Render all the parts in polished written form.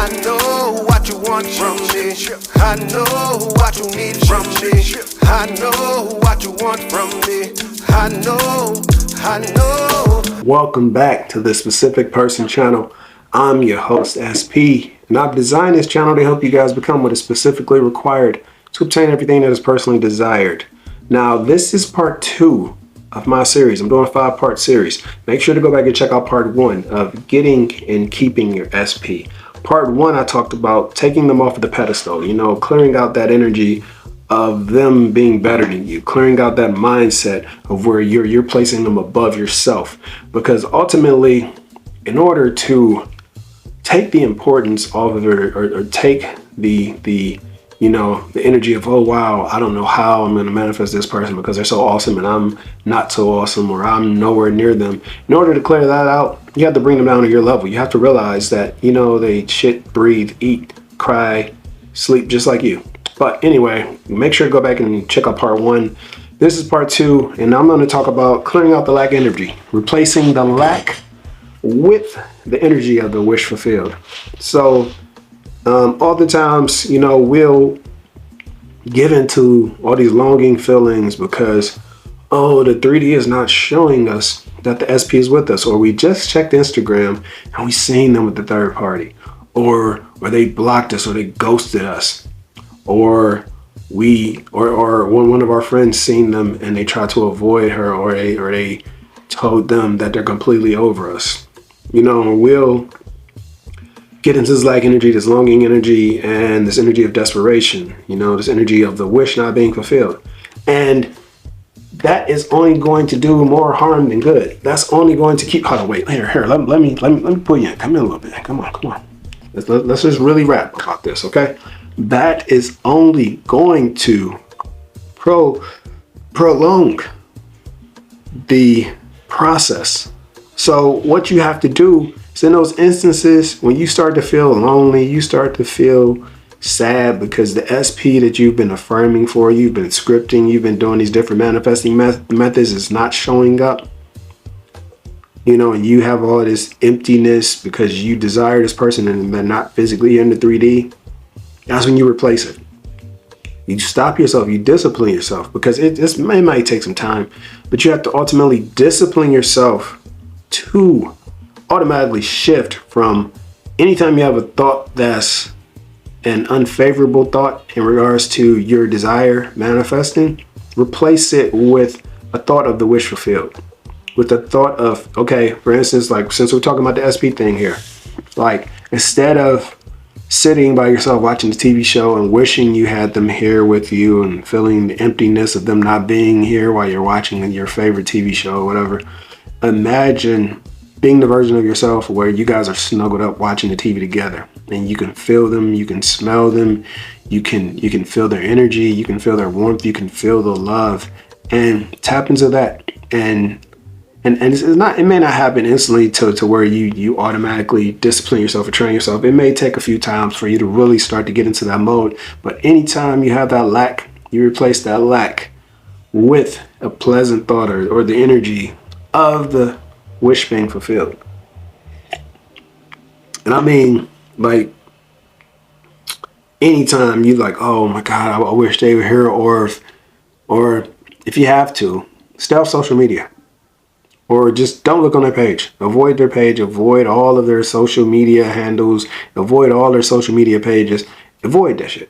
I know what you want from me. I know what you need from me. I know what you want from me. I know. Welcome back to the Specific Person channel. I'm your host, SP, and I've designed this channel to help you guys become what is specifically required to obtain everything that is personally desired. Now, this is part 2 of my series. I'm doing a 5-part series. Make sure to go back and check out part 1 of getting and keeping your SP. Part 1, I talked about taking them off of the pedestal, clearing out that energy of them being better than you, clearing out that mindset of where you're placing them above yourself. Because ultimately, in order to take the importance off of it, or take the energy of, oh wow, I don't know how I'm going to manifest this person because they're so awesome and I'm not so awesome, or I'm nowhere near them. In order to clear that out, you have to bring them down to your level. You have to realize that, they shit, breathe, eat, cry, sleep just like you. But anyway, make sure to go back and check out part 1. This is part 2, and I'm going to talk about clearing out the lack energy, replacing the lack with the energy of the wish fulfilled. So oftentimes, we'll get into all these longing feelings because, oh, the 3D is not showing us that the SP is with us, or we just checked Instagram and we seen them with the third party, or they blocked us, or they ghosted us, or one of our friends seen them and they tried to avoid her, or they told them that they're completely over us. We'll get into this lack energy, this longing energy, and this energy of desperation, this energy of the wish not being fulfilled. And that is only going to do more harm than good. That's only going to keep, hold on, wait, here, let me pull you in. Come in a little bit. Come on. Let's just really rap about this, okay? That is only going to prolong the process. So what you have to do is, in those instances when you start to feel lonely, you start to feel sad because the SP that you've been affirming for, you've been scripting, you've been doing these different manifesting methods is not showing up, and you have all this emptiness because you desire this person and they're not physically in the 3D. That's when you replace it. You stop yourself, you discipline yourself, because it might take some time, but you have to ultimately discipline yourself to automatically shift from anytime you have a thought that's an unfavorable thought in regards to your desire manifesting, replace it with a thought of the wish fulfilled, with the thought of, okay, for instance, like since we're talking about the SP thing here, like instead of sitting by yourself watching the TV show and wishing you had them here with you and feeling the emptiness of them not being here while you're watching your favorite TV show or whatever, imagine being the version of yourself where you guys are snuggled up watching the TV together, and you can feel them, you can smell them, you can feel their energy, you can feel their warmth, you can feel the love, and tap into that. And it's not, it may not happen instantly to where you automatically discipline yourself or train yourself. It may take a few times for you to really start to get into that mode. But anytime you have that lack, you replace that lack with a pleasant thought or the energy of the wish being fulfilled. And I mean, like, anytime you like, oh my God, I wish they were here, or if you have to, stay off social media. Or just don't look on their page. Avoid their page. Avoid all of their social media handles. Avoid all their social media pages. Avoid that shit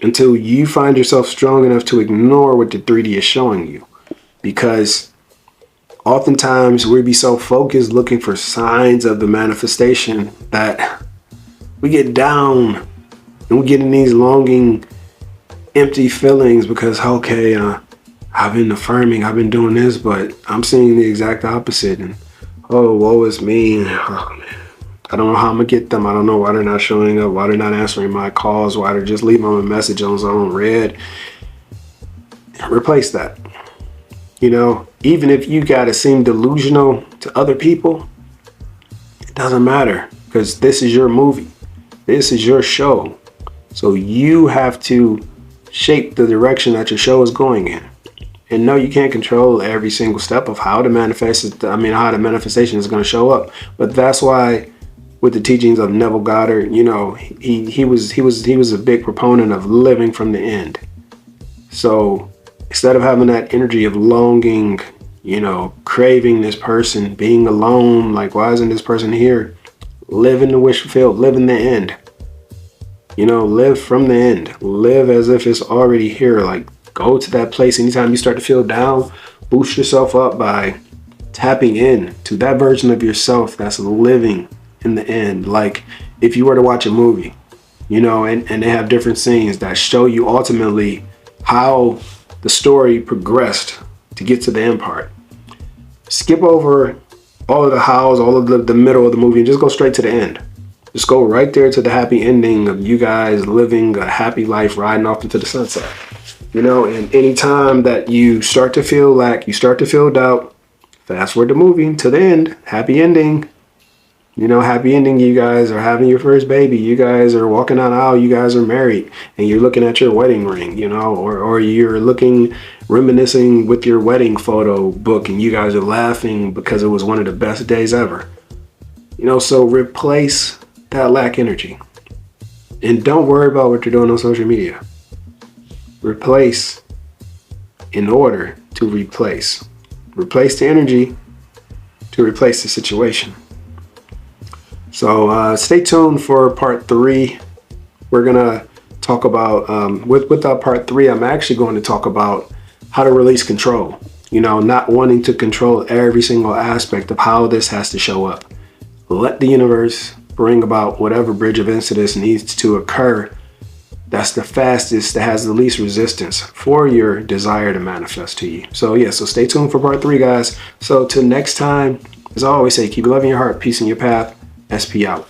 until you find yourself strong enough to ignore what the 3D is showing you. Because oftentimes we be so focused looking for signs of the manifestation that we get down and we get in these longing, empty feelings because, okay, I've been affirming, I've been doing this, but I'm seeing the exact opposite. And oh, woe is me. Oh, man. I don't know how I'm gonna get them. I don't know why they're not showing up, why they're not answering my calls, why they're just leaving them a message on read. Replace that. Even if you gotta seem delusional to other people, it doesn't matter, because this is your movie. This is your show. So you have to shape the direction that your show is going in. And no, you can't control every single step of how the manifestation is going to show up. But that's why with the teachings of Neville Goddard. You know, he was a big proponent of living from the end. So instead of having that energy of longing, you know, craving this person, being alone, like, why isn't this person here? Live in the wish fulfilled, live in the end. You know, live from the end. Live as if it's already here. Like, go to that place anytime you start to feel down. Boost yourself up by tapping in to that version of yourself that's living in the end. Like, if you were to watch a movie, you know, and they have different scenes that show you ultimately how the story progressed to get to the end part. Skip over all of the hows, all of the middle of the movie, and just go straight to the end. Just go right there to the happy ending of you guys living a happy life, riding off into the sunset. You know, and anytime that you start to feel lack, you start to feel doubt, fast forward the movie to the end, happy ending. You know, happy ending, you guys are having your first baby. You guys are walking down the aisle, you guys are married, and you're looking at your wedding ring, you know, or you're reminiscing with your wedding photo book, and you guys are laughing because it was one of the best days ever. You know, so replace that lack energy. And don't worry about what you're doing on social media. Replace in order to replace. Replace the energy to replace the situation. So stay tuned for part 3. We're gonna talk about with our part 3. I'm actually going to talk about how to release control. You know, not wanting to control every single aspect of how this has to show up. Let the universe bring about whatever bridge of incidents needs to occur. That's the fastest, that has the least resistance for your desire to manifest to you. So yeah, so stay tuned for part 3, guys. So till next time, as I always say, keep loving your heart, peace in your path. SP out.